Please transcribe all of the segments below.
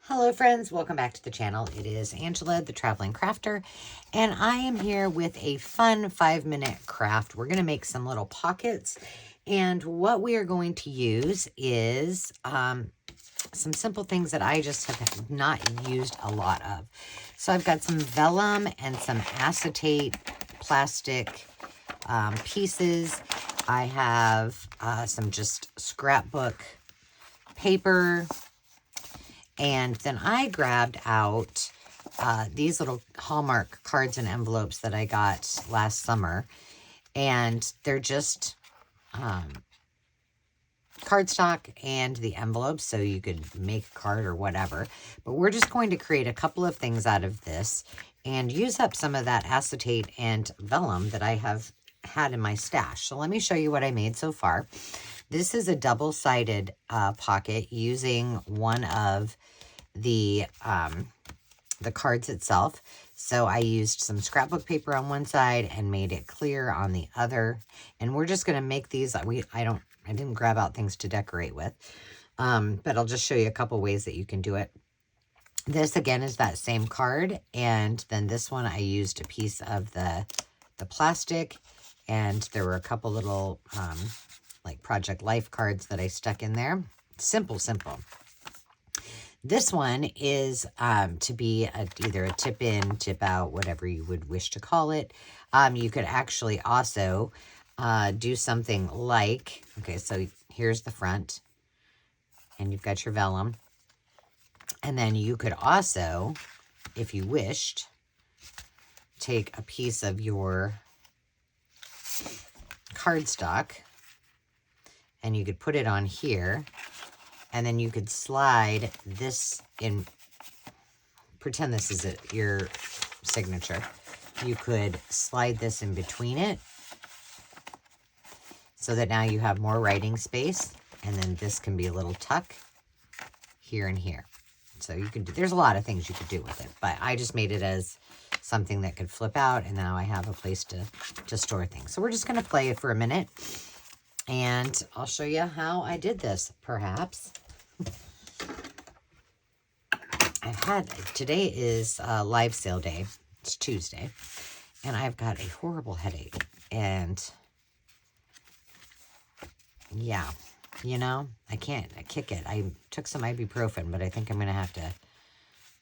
Hello friends, welcome back to the channel. It is Angela, the Traveling Crafter, and I am here with a fun 5-minute craft. We're going to make some little pockets, and what we are going to use is some simple things that I just have not used a lot of. So I've got some vellum and some acetate plastic pieces. I have some just scrapbook paper. And then I grabbed out these little Hallmark cards and envelopes that I got last summer. And they're just cardstock and the envelopes, so you could make a card or whatever. But we're just going to create a couple of things out of this and use up some of that acetate and vellum that I have had in my stash. So let me show you what I made so far. This is a double-sided pocket using one of the cards itself. So I used some scrapbook paper on one side and made it clear on the other. And we're just going to make these. I didn't grab out things to decorate with, but I'll just show you a couple ways that you can do it. This again is that same card, and then this one I used a piece of the plastic, and there were a couple little like Project Life cards that I stuck in there. Simple. This one is to be either a tip in, tip out, whatever you would wish to call it. You could actually also do something like, okay, so here's the front, and you've got your vellum. And then you could also, if you wished, take a piece of your cardstock, and you could put it on here, and then you could slide this in, pretend this is your signature. You could slide this in between it so that now you have more writing space, and then this can be a little tuck here and here. So you could do, there's a lot of things you could do with it, but I just made it as something that could flip out, and now I have a place to store things. So we're just going to play it for a minute. And I'll show you how I did this, perhaps. Today is live sale day. It's Tuesday. And I've got a horrible headache. And yeah, you know, I kick it. I took some ibuprofen, but I think I'm going to have to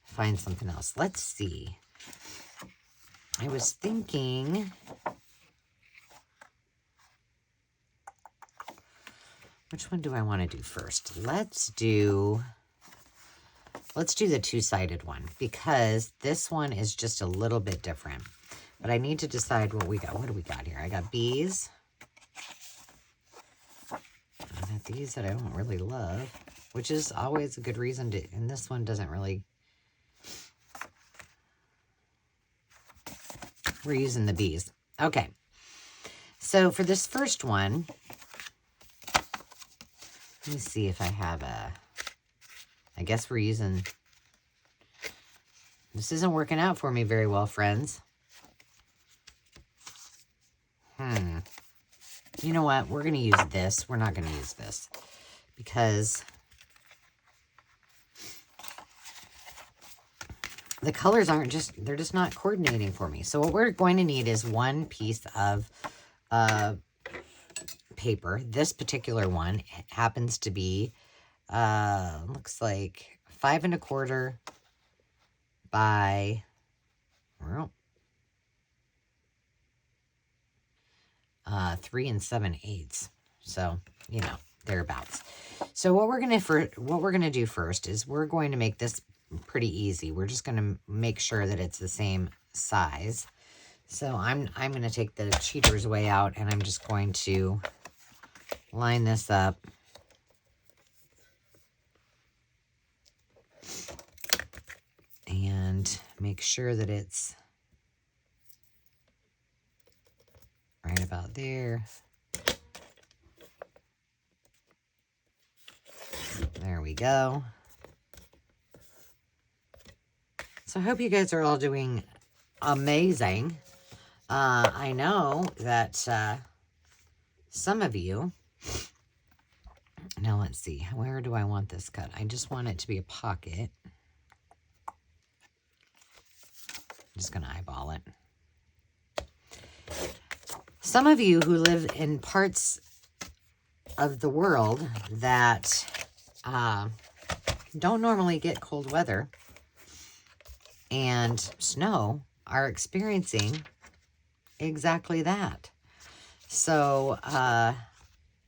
find something else. Let's see. I was thinking, which one do I want to do first? Let's do the two-sided one, because this one is just a little bit different. But I need to decide what we got. What do we got here? I got bees. I got these that I don't really love, which is always a good reason to, and this one doesn't really. We're using the bees. Okay. So for this first one, let me see if I have I guess we're using, this isn't working out for me very well, friends. You know what? We're going to use this. We're not going to use this because the colors they're just not coordinating for me. So what we're going to need is one piece of paper. This particular one happens to be looks like 5 1/4 by 3 7/8. So, you know, thereabouts. So what we're gonna do first is we're going to make this pretty easy. We're just gonna make sure that it's the same size. So I'm gonna take the cheater's way out, and I'm just going to line this up. And make sure that it's right about there. There we go. So I hope you guys are all doing amazing. I know that some of you, now let's see, where do I want this cut? I just want it to be a pocket. just going to eyeball it. Some of you who live in parts of the world that don't normally get cold weather and snow are experiencing exactly that. So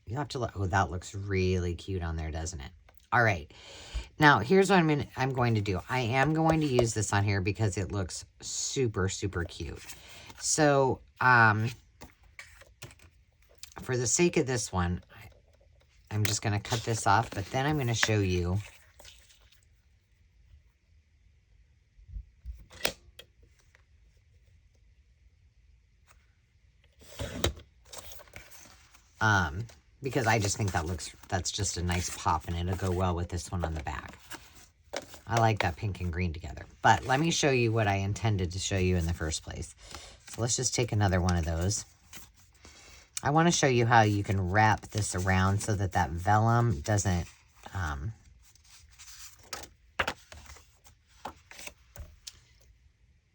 you have to look. Oh, that looks really cute on there, doesn't it? All right. Now, here's what I'm going to do. I am going to use this on here because it looks super, super cute. So, for the sake of this one, I'm just going to cut this off, but then I'm going to show you because I just think that's just a nice pop, and it'll go well with this one on the back. I like that pink and green together. But let me show you what I intended to show you in the first place. So let's just take another one of those. I want to show you how you can wrap this around so that that vellum doesn't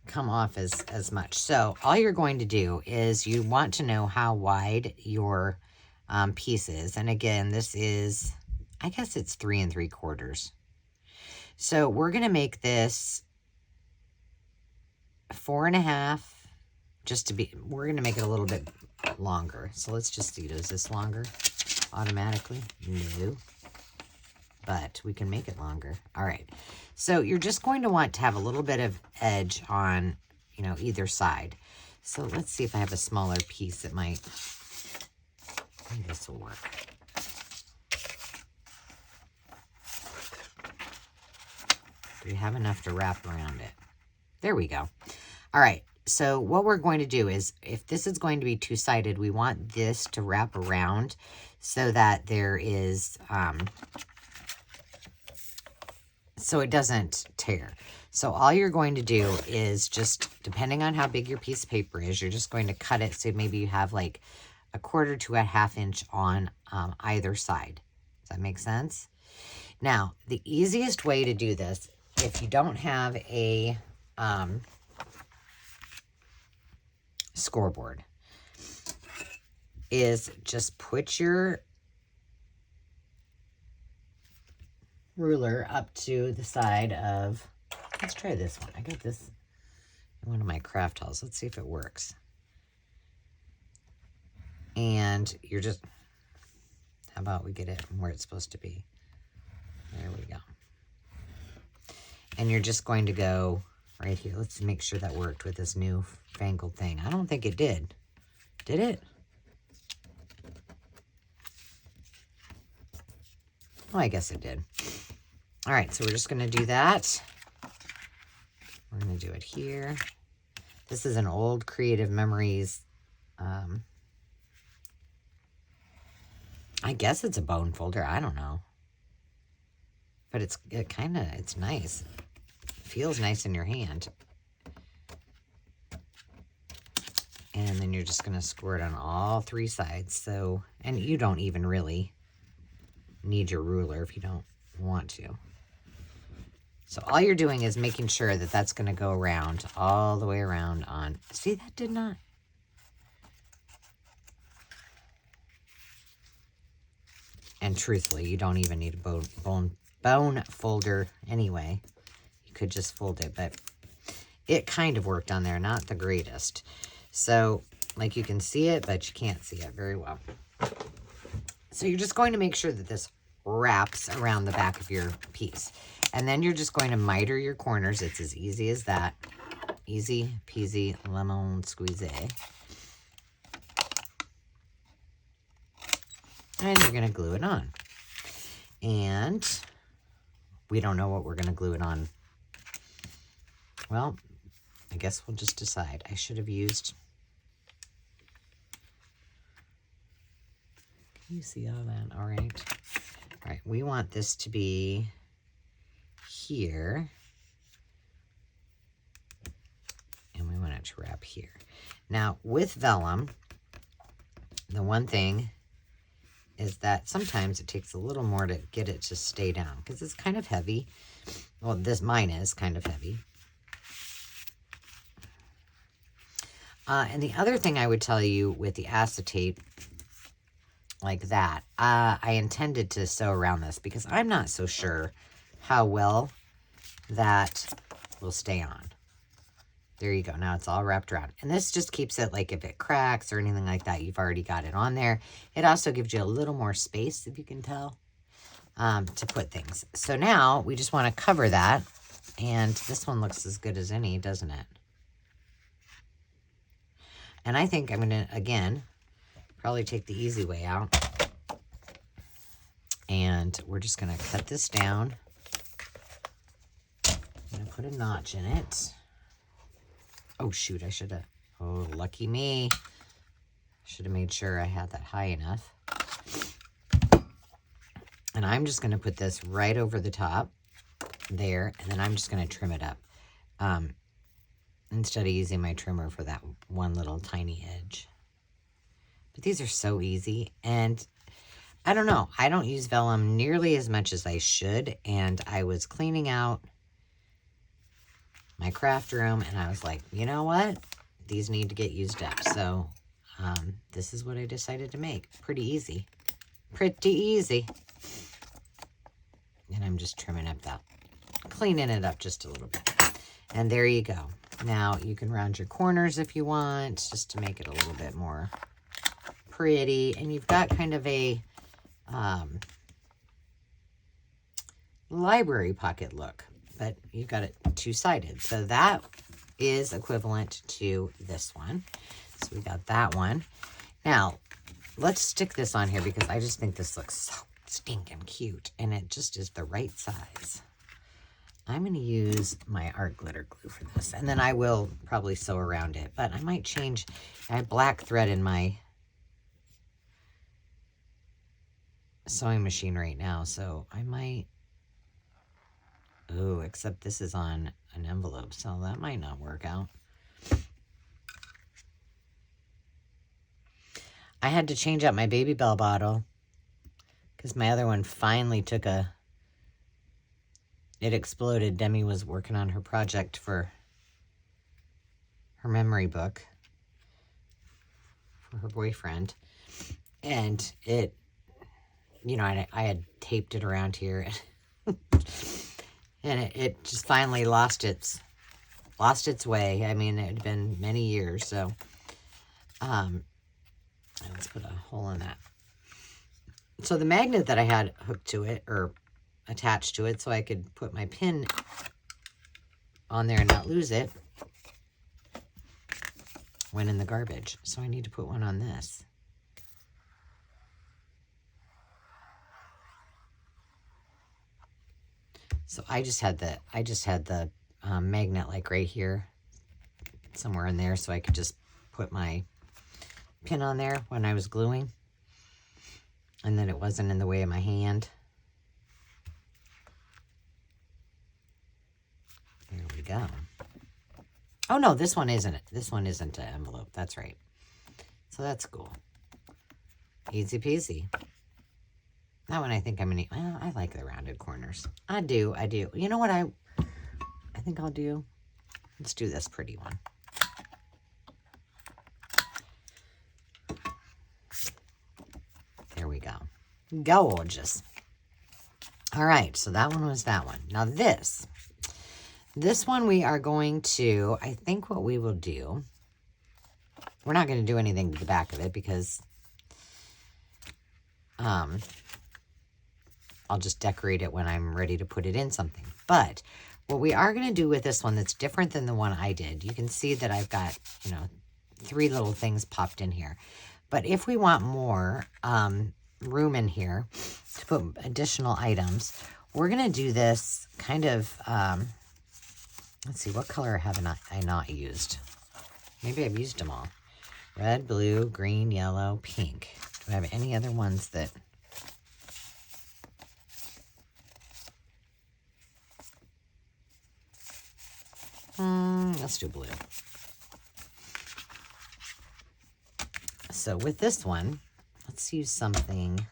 come off as much. So all you're going to do is you want to know how wide your piece is. And again, this is, I guess it's 3 3/4. So we're going to make this 4 1/2, we're going to make it a little bit longer. So let's just see, is this longer automatically? No, but we can make it longer. All right. So you're just going to want to have a little bit of edge on, either side. So let's see if I have a smaller piece that might, maybe this will work. Do we have enough to wrap around it? There we go. All right. So what we're going to do is, if this is going to be two-sided, we want this to wrap around so that there is, so it doesn't tear. So all you're going to do is just, depending on how big your piece of paper is, you're just going to cut it so maybe you have like 1/4 to 1/2 inch on either side. Does that make sense? Now, the easiest way to do this, if you don't have a scoreboard, is just put your ruler up to the side of, let's try this one. I got this in one of my craft hauls. Let's see if it works. And you're just, how about we get it where it's supposed to be? There we go. And you're just going to go right here. Let's make sure that worked with this new fangled thing. I don't think it did. Did it? Oh, I guess it did. All right, so we're just going to do that. We're going to do it here. This is an old Creative Memories. I guess it's a bone folder. I don't know. But it's nice. It feels nice in your hand. And then you're just going to squirt on all 3 sides. So, and you don't even really need your ruler if you don't want to. So all you're doing is making sure that that's going to go around, all the way around on. See, that did not. And truthfully, you don't even need a bone folder anyway. You could just fold it, but it kind of worked on there, not the greatest. So, like, you can see it, but you can't see it very well. So you're just going to make sure that this wraps around the back of your piece. And then you're just going to miter your corners. It's as easy as that. Easy peasy lemon squeezy. And you're going to glue it on. And we don't know what we're going to glue it on. Well, I guess we'll just decide. I should have used... Can you see all that? All right. All right, we want this to be here. And we want it to wrap here. Now, with vellum, the one thing is that sometimes it takes a little more to get it to stay down because it's kind of heavy. Well, mine is kind of heavy. And the other thing I would tell you with the acetate like that, I intended to sew around this because I'm not so sure how well that will stay on. There you go. Now it's all wrapped around. And this just keeps it, like, if it cracks or anything like that, you've already got it on there. It also gives you a little more space, if you can tell, to put things. So now we just want to cover that. And this one looks as good as any, doesn't it? And I think I'm going to, again, probably take the easy way out. And we're just going to cut this down. I'm going to put a notch in it. Oh, shoot, I should have. Oh, lucky me. Should have made sure I had that high enough. And I'm just going to put this right over the top there. And then I'm just going to trim it up. Instead of using my trimmer for that one little tiny edge. But these are so easy. And I don't know. I don't use vellum nearly as much as I should. And I was cleaning out my craft room, and I was like, you know what? These need to get used up. So this is what I decided to make. Pretty easy. Pretty easy. And I'm just trimming up that, cleaning it up just a little bit. And there you go. Now you can round your corners if you want, just to make it a little bit more pretty. And you've got kind of a library pocket look. But you've got it two-sided. So that is equivalent to this one. So we got that one. Now, let's stick this on here because I just think this looks so stinking cute. And it just is the right size. I'm going to use my art glitter glue for this. And then I will probably sew around it. But I might change. I have black thread in my sewing machine right now. So I might... Oh, except this is on an envelope, so that might not work out. I had to change out my baby bell bottle because my other one finally took it exploded. Demi was working on her project for her memory book for her boyfriend. And it, you know, I had taped it around here. And it just finally lost its way. I mean, it had been many years. So, let's put a hole in that. So the magnet that I had hooked to it, or attached to it, so I could put my pin on there and not lose it, went in the garbage. So I need to put one on this. So I just had the magnet like right here, somewhere in there, so I could just put my pin on there when I was gluing, and then it wasn't in the way of my hand. There we go. Oh no, this one isn't it. This one isn't an envelope. That's right. So that's cool. Easy peasy. That one I think I'm going to... Well, I like the rounded corners. I do. You know what I think I'll do? Let's do this pretty one. There we go. Gorgeous. All right, so that one was that one. Now this one we are going to... I think what we will do... We're not going to do anything to the back of it because... I'll just decorate it when I'm ready to put it in something. But what we are going to do with this one that's different than the one I did, you can see that I've got, you know, 3 little things popped in here. But if we want more room in here to put additional items, we're going to do this kind of, let's see, what color have I not used? Maybe I've used them all. Red, blue, green, yellow, pink. Do I have any other ones that... Let's do blue. So with this one, let's use something.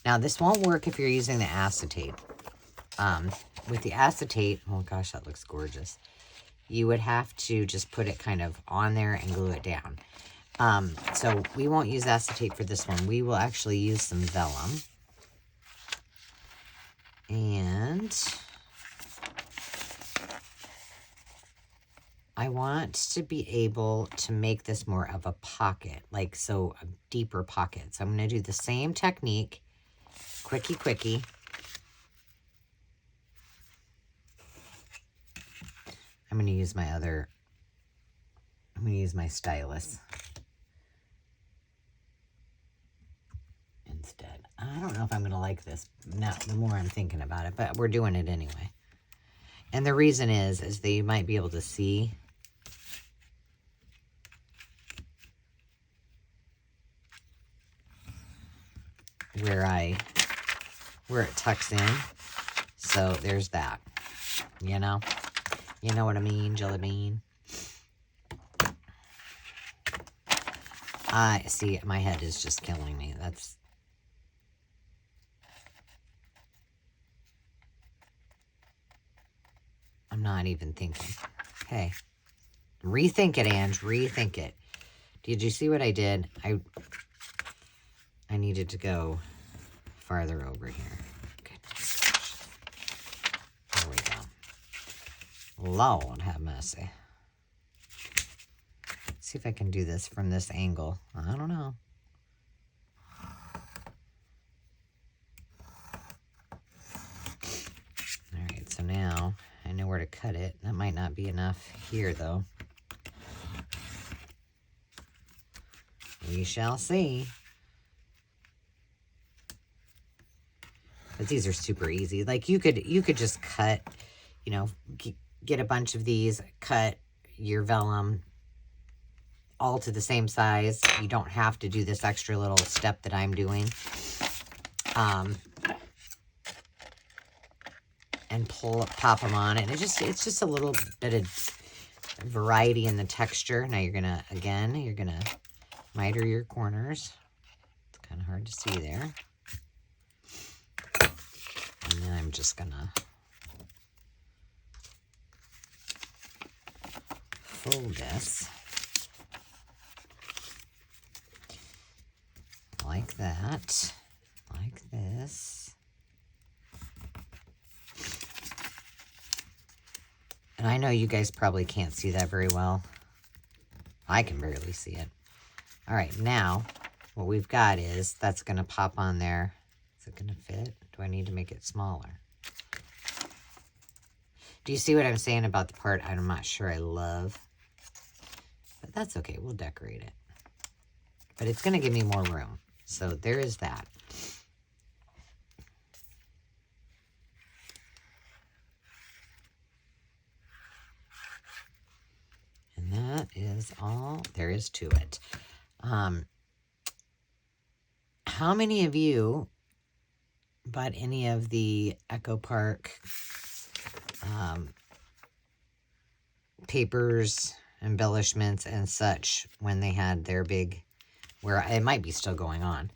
Now this won't work if you're using the acetate. With the acetate, oh gosh, that looks gorgeous. you would have to just put it kind of on there and glue it down. So we won't use acetate for this one. We will actually use some vellum. And I want to be able to make this more of a pocket, like so a deeper pocket. So I'm going to do the same technique, quickie. I'm going to use my stylus instead. I don't know if I'm going to like this now, the more I'm thinking about it, but we're doing it anyway. And the reason is that you might be able to see where it tucks in. So there's that, you know what I mean, jelly bean. I see, my head is just killing me. I'm not even thinking. Hey, rethink it, Ange, rethink it. Did you see what I did? I needed to go farther over here. Goodness. There we go. Lord have mercy. Let's see if I can do this from this angle. I don't know. All right, so now I know where to cut it. That might not be enough here, though. We shall see. But these are super easy. Like you could just cut, you know, get a bunch of these, cut your vellum all to the same size. You don't have to do this extra little step that I'm doing. And pop them on, and it's just a little bit of variety in the texture. Now you're gonna miter your corners. It's kind of hard to see there. And then I'm just gonna fold this like that, like this. And I know you guys probably can't see that very well. I can barely see it. All right, now what we've got is that's going to pop on there. Is it going to fit? Do I need to make it smaller? Do you see what I'm saying about the part I'm not sure I love? But that's okay. We'll decorate it. But it's going to give me more room. So there is that. And that is all there is to it. How many of you bought any of the Echo Park papers, embellishments, and such when they had their big, where it might be still going on?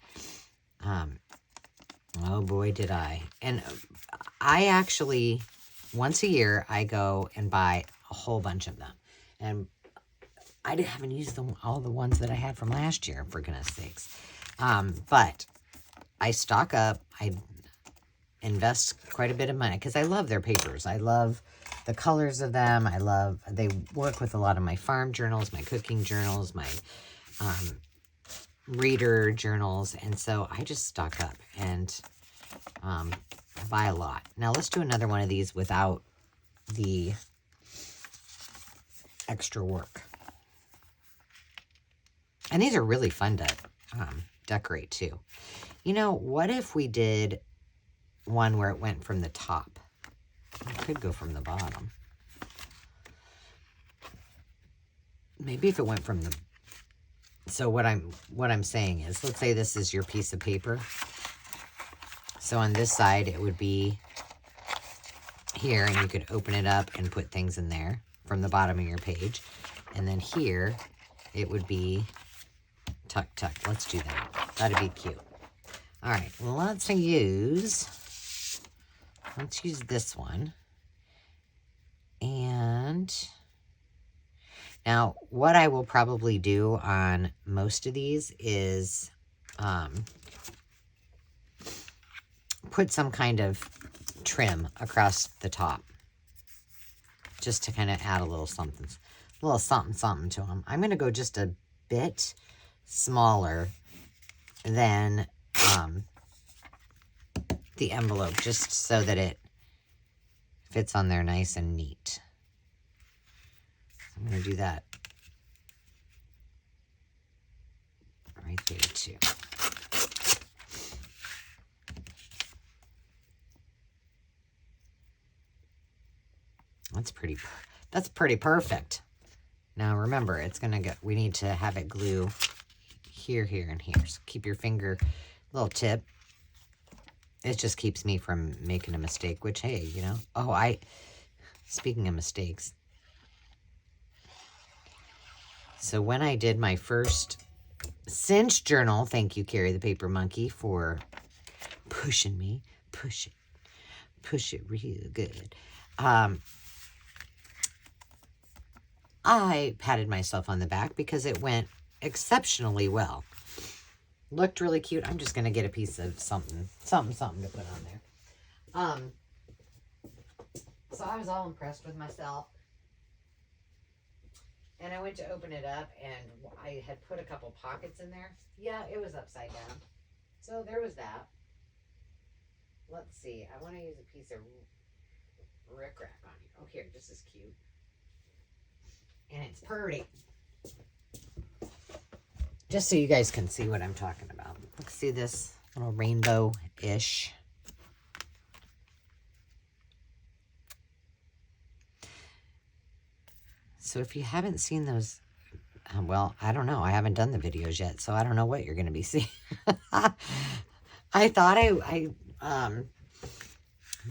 Oh boy, did I. And I actually, once a year, I go and buy a whole bunch of them. And I haven't used all the ones that I had from last year, for goodness sakes. But I stock up. I invest quite a bit of money because I love their papers. I love the colors of them. They work with a lot of my farm journals, my cooking journals, my reader journals. And so I just stock up and buy a lot. Now let's do another one of these without the extra work. And these are really fun to decorate too. You know, what if we did one where it went from the top? It could go from the bottom. Maybe if it went from the... So what I'm saying is, let's say this is your piece of paper. So on this side, it would be here, and you could open it up and put things in there from the bottom of your page. And then here, it would be tuck. Let's do that. That'd be cute. All right, well, let's use this one. And Now, what I will probably do on most of these is put some kind of trim across the top, just to kind of add a little something to them. I'm going to go just a bit smaller than the envelope, just so that it fits on there nice and neat. I'm going to do that right there too. That's pretty perfect. Now remember, it's gonna go, we need to have it glue here, here, and here. So keep your finger, little tip. It just keeps me from making a mistake, which, hey, you know. Oh, speaking of mistakes. So when I did my first cinch journal, thank you, Carrie the Paper Monkey, for pushing me. Push it real good. I patted myself on the back because it went exceptionally well. Looked really cute. I'm just going to get a piece of something to put on there. So I was all impressed with myself. And I went to open it up, and I had put a couple pockets in there. Yeah, it was upside down. So there was that. Let's see. I want to use a piece of rickrack on here. Oh, here, this is cute. And it's pretty. Just so you guys can see what I'm talking about. Let's see this little rainbow-ish. So if you haven't seen those, well, I don't know. I haven't done the videos yet, so I don't know what you're going to be seeing. I thought I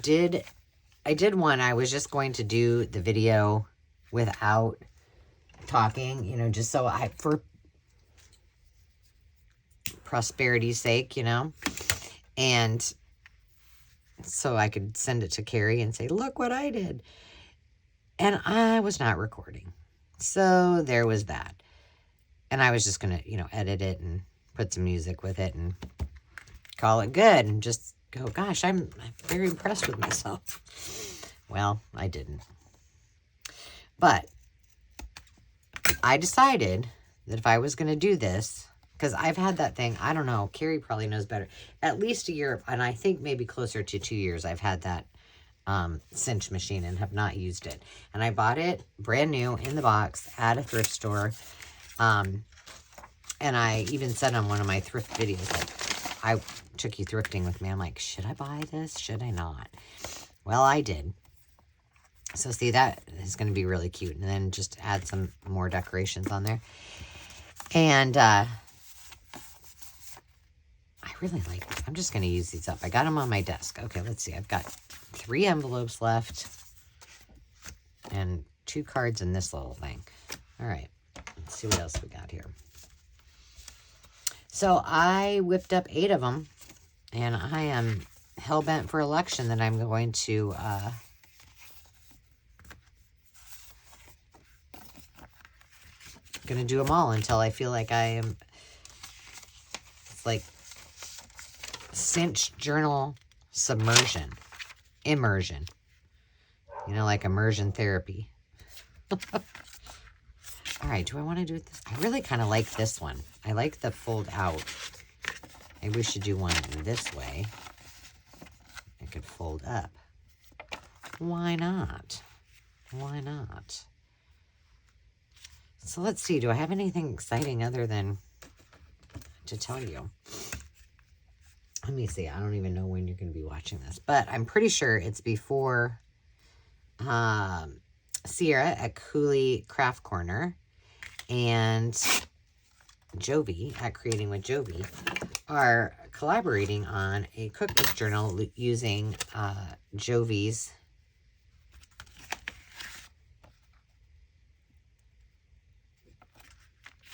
did one. I was just going to do the video without talking, you know, just so for prosperity's sake, you know, and so I could send it to Carrie and say, look what I did. And I was not recording. So there was that. And I was just going to, you know, edit it and put some music with it and call it good and just go, gosh, I'm very impressed with myself. Well, I didn't. But I decided that if I was going to do this, because I've had that thing, I don't know, Carrie probably knows better, at least a year, and I think maybe closer to 2 years I've had that cinch machine and have not used it. And I bought it brand new in the box at a thrift store. And I even said on one of my thrift videos, like, I took you thrifting with me. I'm like, should I buy this? Should I not? Well, I did. So see, that is going to be really cute. And then just add some more decorations on there. And I really like these. I'm just going to use these up. I got them on my desk. Okay, let's see. I've got 3 envelopes left and 2 cards in this little thing. All right, let's see what else we got here. So I whipped up 8 of them, and I am hell-bent for election that I'm going to do them all until I feel like I am, it's like cinch journal immersion, you know, like immersion therapy. All right, do I want to do it this? I really kind of like this one. I like the fold out. Maybe we should do one this way. It could fold up. Why not? Why not? So let's see. Do I have anything exciting other than to tell you? Let me see. I don't even know when you're going to be watching this, but I'm pretty sure it's before Sierra at Cooley Craft Corner and Jovi at Creating with Jovi are collaborating on a cookbook journal using Jovi's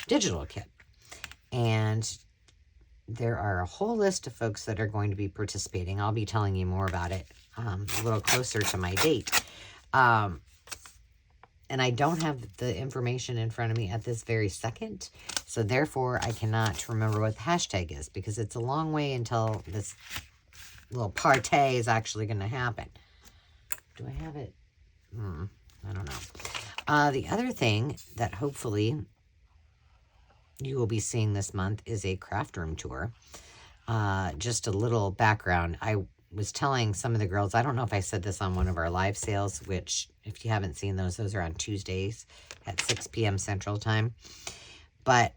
digital kit. And there are a whole list of folks that are going to be participating. I'll be telling you more about it a little closer to my date. And I don't have the information in front of me at this very second. So therefore, I cannot remember what the hashtag is because it's a long way until this little partay is actually going to happen. Do I have it? I don't know. The other thing that hopefully you will be seeing this month is a craft room tour. Just a little background. I was telling some of the girls, I don't know if I said this on one of our live sales, which if you haven't seen those are on Tuesdays at 6 p.m. Central Time. But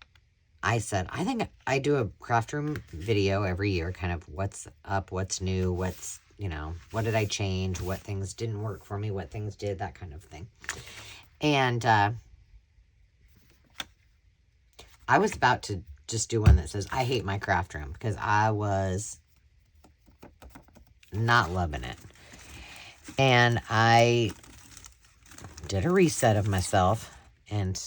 I said, I think I do a craft room video every year, kind of what's up, what's new, what's, you know, what did I change, what things didn't work for me, what things did, that kind of thing. And I was about to just do one that says, I hate my craft room, because I was not loving it. And I did a reset of myself, and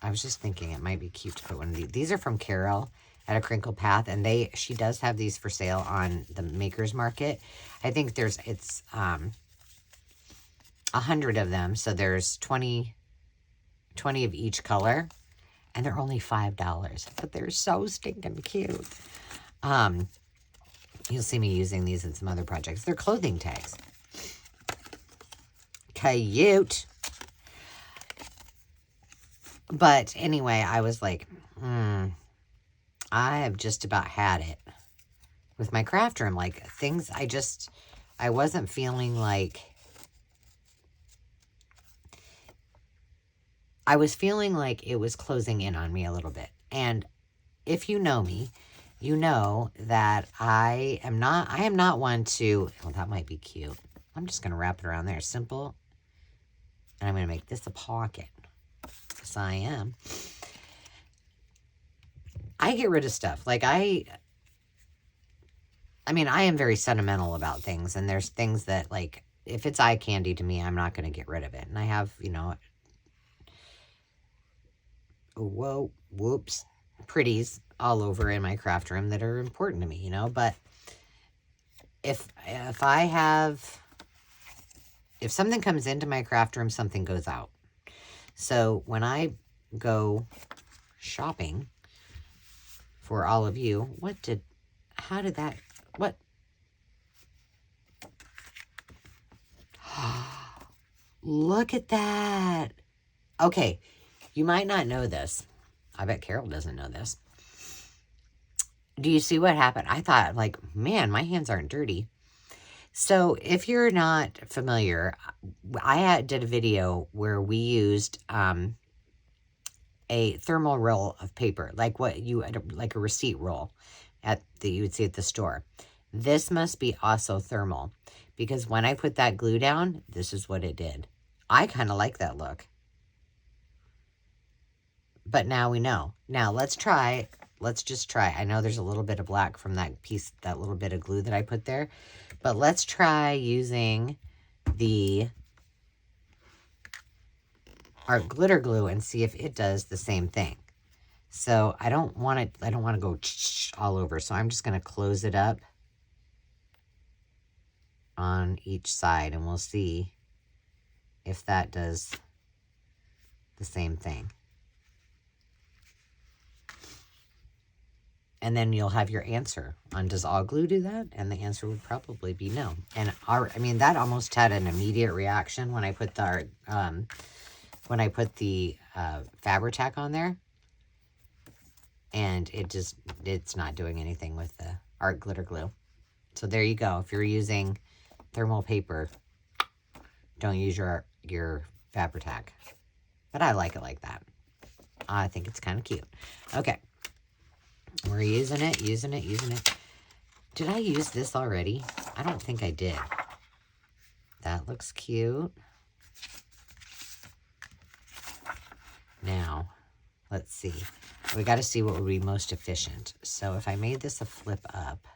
I was just thinking it might be cute to put one of these. These are from Carol at A Crinkle Path, and she does have these for sale on the Maker's Market. I think it's 100 of them, so there's 20 of each color, and they're only $5, but they're so stinking cute. You'll see me using these in some other projects. They're clothing tags. Cute. But anyway, I was like, I have just about had it with my craft room. Like, things, I wasn't feeling like, I was feeling like it was closing in on me a little bit. And if you know me, you know that I am not one to, oh, that might be cute. I'm just going to wrap it around there. Simple. And I'm going to make this a pocket. Because I am. I get rid of stuff. Like, I mean, I am very sentimental about things. And there's things that, like, if it's eye candy to me, I'm not going to get rid of it. And I have, you know, pretties all over in my craft room that are important to me, you know. But if something comes into my craft room, something goes out. So when I go shopping for all of you, what? Look at that. Okay, you might not know this. I bet Carol doesn't know this. Do you see what happened? I thought, like, man, my hands aren't dirty. So if you're not familiar, I did a video where we used a thermal roll of paper, like like a receipt roll that you would see at the store. This must be also thermal, because when I put that glue down, this is what it did. I kind of like that look. But now we know. Now let's just try. I know there's a little bit of black from that little bit of glue that I put there. But let's try using the art glitter glue and see if it does the same thing. So I don't want to go all over. So I'm just going to close it up on each side, and we'll see if that does the same thing. And then you'll have your answer on, does all glue do that? And the answer would probably be no. And that almost had an immediate reaction when I put the Fabri-Tac on there. And it's not doing anything with the art glitter glue. So there you go. If you're using thermal paper, don't use your Fabri-Tac. But I like it like that. I think it's kind of cute. Okay. We're using it. Did I use this already? I don't think I did. That looks cute. Now, let's see. We got to see what would be most efficient. So if I made this a flip up,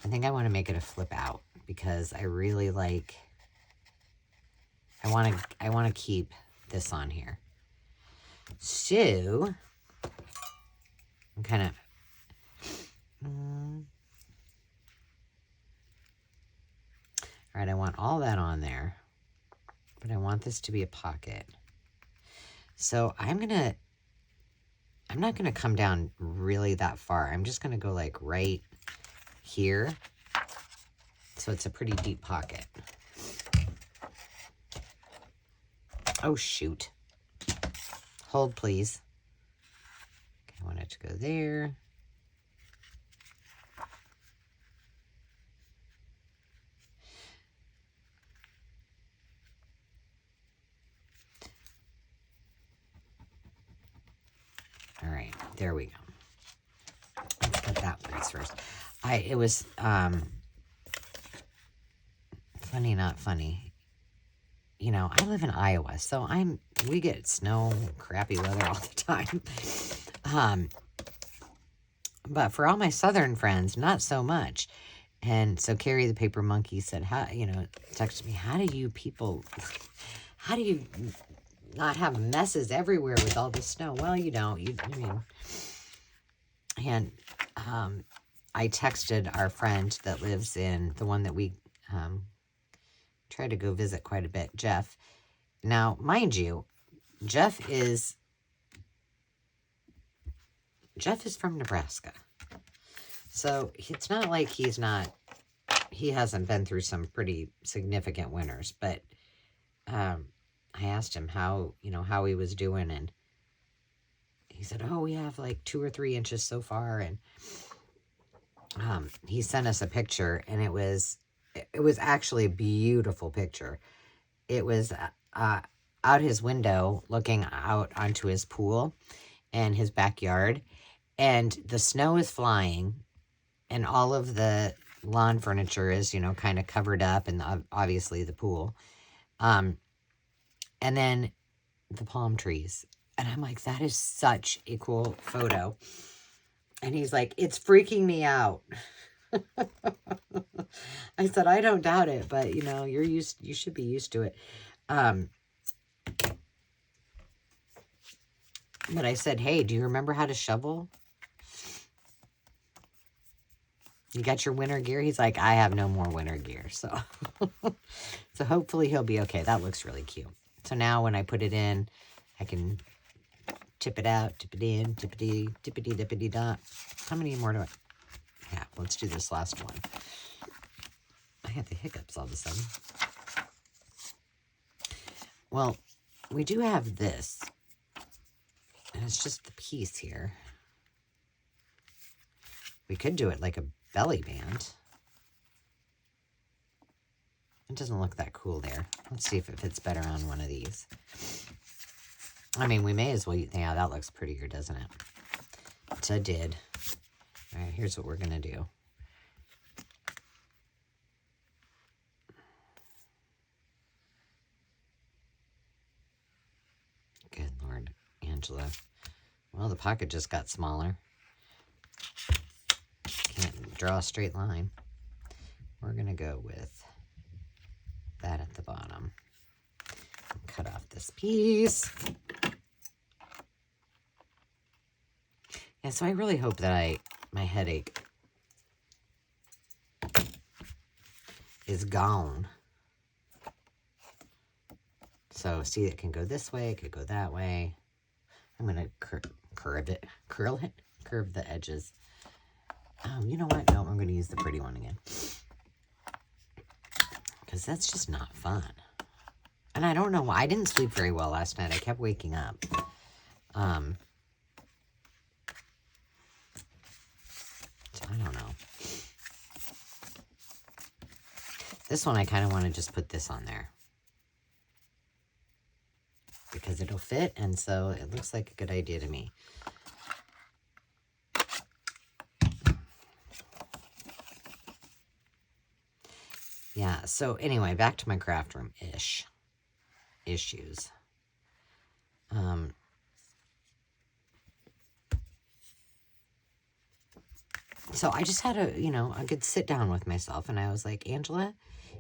I think I want to make it a flip out because I really like I want to keep this on here. So I'm kind of all right, I want all that on there, but I want this to be a pocket. So I'm not gonna come down really that far. I'm just gonna go like right here. So it's a pretty deep pocket. Oh, shoot. Hold, please. Okay, I want it to go there. All right, there we go. Let's cut that piece first. It was funny, not funny. You know, I live in Iowa, so we get snow, crappy weather all the time. But for all my southern friends, not so much. And so Carrie the Paper Monkey said, texted me, how do you not have messes everywhere with all this snow? Well, you don't. And I texted our friend that lives in the one that we try to go visit quite a bit, Jeff. Now, mind you, Jeff is from Nebraska. So it's not like he hasn't been through some pretty significant winters, but I asked him how he was doing, and he said, oh, we have like 2 or 3 inches so far. And he sent us a picture, and it was actually a beautiful picture. It was out his window looking out onto his pool and his backyard, and the snow is flying, and all of the lawn furniture is, kind of covered up, and obviously the pool. And then the palm trees. And I'm like, that is such a cool photo. And he's like, it's freaking me out. I said, I don't doubt it, but you should be used to it. But I said, hey, do you remember how to shovel? You got your winter gear? He's like, I have no more winter gear. So, so hopefully he'll be okay. That looks really cute. So now when I put it in, I can tip it out, tip it in, tippity, tippity, dippity dot. How many more do I? Yeah, let's do this last one. I have the hiccups all of a sudden. Well, we do have this. And it's just the piece here. We could do it like a belly band. It doesn't look that cool there. Let's see if it fits better on one of these. I mean, we may as well. Yeah, that looks prettier, doesn't it? It did. All right, here's what we're going to do. Good Lord, Angela. Well, the pocket just got smaller. Can't draw a straight line. We're going to go with that at the bottom. Cut off this piece. Yeah, so I really hope that my headache is gone. So see, it can go this way, it could go that way. I'm going to curve the edges. You know what? No, I'm going to use the pretty one again. Because that's just not fun. And I don't know why. I didn't sleep very well last night. I kept waking up. So I don't know. This one, I kind of want to just put this on there. Because it'll fit, and so it looks like a good idea to me. Yeah, so anyway, back to my craft room issues. So I just had a good sit down with myself, and I was like, Angela,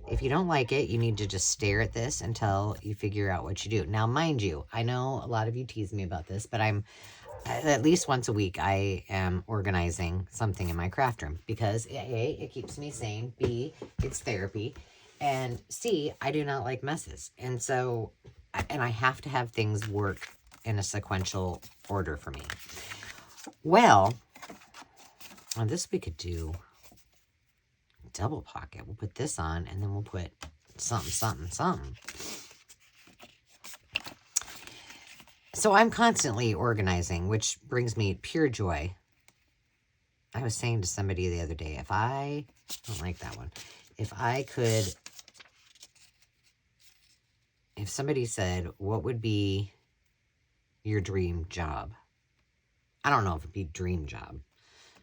if you don't like it, you need to just stare at this until you figure out what you do. Now, mind you, I know a lot of you tease me about this, but I'm at least once a week, I am organizing something in my craft room because A, it keeps me sane, B, it's therapy, and C, I do not like messes. And so, and I have to have things work in a sequential order for me. Well, on this we could do double pocket. We'll put this on and then we'll put something, something, something. So I'm constantly organizing, which brings me pure joy. I was saying to somebody the other day, if I don't like that one, if somebody said, what would be your dream job? I don't know if it'd be dream job,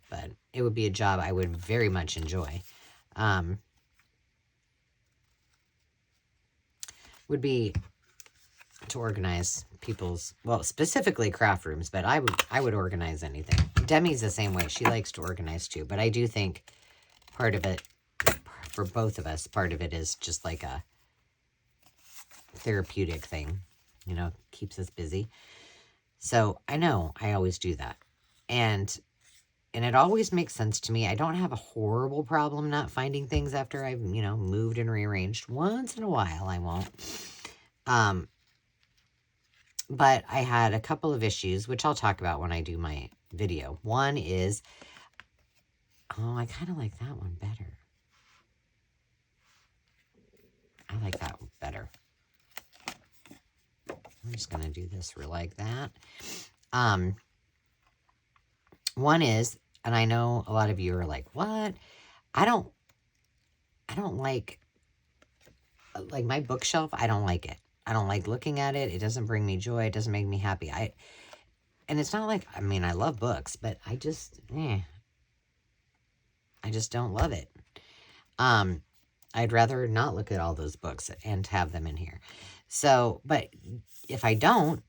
but it would be a job I would very much enjoy. Would be to organize people's, well, specifically craft rooms, but I would organize anything. Demi's the same way. She likes to organize too, but I do think part of it, for both of us, part of it is just like a therapeutic thing, you know, keeps us busy. So I know I always do that. And it always makes sense to me. I don't have a horrible problem not finding things after I've, you know, moved and rearranged. Once in a while, I won't. But I had a couple of issues, which I'll talk about when I do my video. One is, oh, I kind of like that one better. I like that one better. I'm just going to do this real like that. One is, and I know a lot of you are like, what? I don't like my bookshelf. I don't like it. I don't like looking at it. It doesn't bring me joy. It doesn't make me happy. And it's not like, I mean, I love books, but I just don't love it. I'd rather not look at all those books and have them in here. So, but if I don't,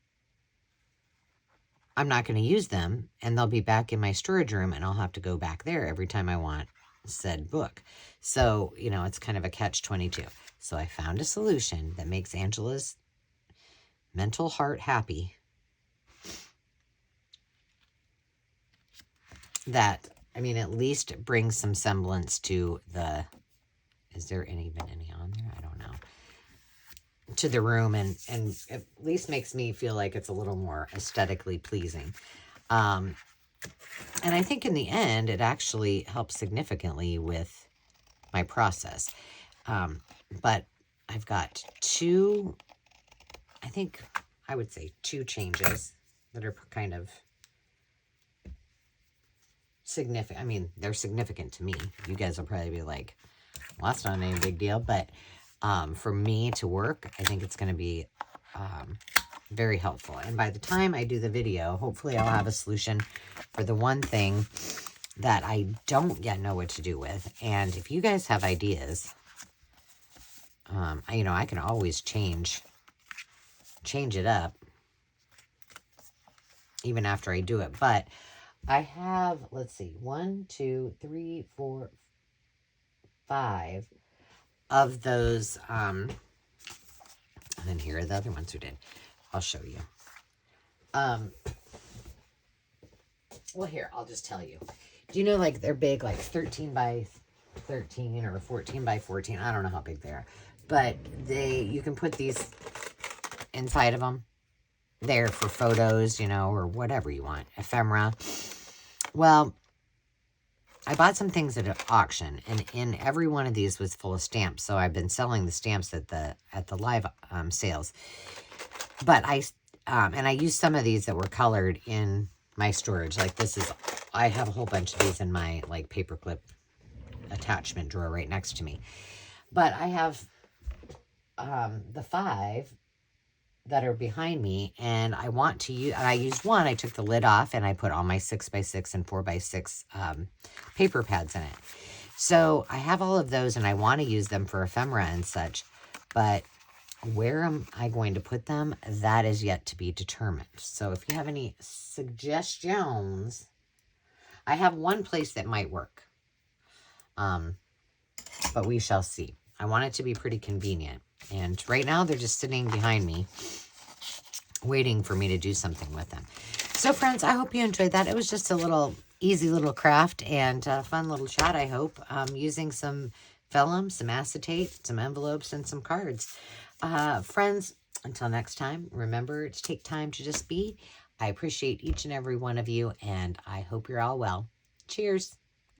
I'm not going to use them, and they'll be back in my storage room, and I'll have to go back there every time I want said book. So, you know, it's kind of a catch-22. So I found a solution that makes Angela's mental heart happy. That, I mean, at least brings some semblance to the, is there even any on there? I don't know. To the room, and at least makes me feel like it's a little more aesthetically pleasing. And I think in the end, it actually helps significantly with my process. But I've got two, I think I would say two changes that are kind of significant. I mean, they're significant to me. You guys will probably be like, well, that's not any big deal. But for me to work, I think it's going to be very helpful. And by the time I do the video, hopefully I'll have a solution for the one thing that I don't yet know what to do with. And if you guys have ideas, you know, I can always change it up even after I do it. But I have, let's see, 1, 2, 3, 4, 5 of those. And then here are the other ones we did. I'll show you. Well, here, I'll just tell you. Do you know, like, they're big, like 13 by 13 or 14 by 14. I don't know how big they are. But you can put these inside of them. They're for photos, you know, or whatever you want. Ephemera. Well, I bought some things at an auction, and in every one of these was full of stamps. So I've been selling the stamps at the live sales. But I used some of these that were colored in my storage. Like this is, I have a whole bunch of these in my like paperclip attachment drawer right next to me. But I have the 5 that are behind me, and I want to use, I used one, I took the lid off, and I put all my 6x6 and 4x6 paper pads in it. So I have all of those, and I want to use them for ephemera and such, but where am I going to put them? That is yet to be determined. So if you have any suggestions, I have one place that might work, but we shall see. I want it to be pretty convenient. And right now they're just sitting behind me waiting for me to do something with them. So friends, I hope you enjoyed that. It was just a little easy little craft and a fun little chat, I hope, using some vellum, some acetate, some envelopes, and some cards. Friends, until next time, remember to take time to just be. I appreciate each and every one of you, and I hope you're all well. Cheers.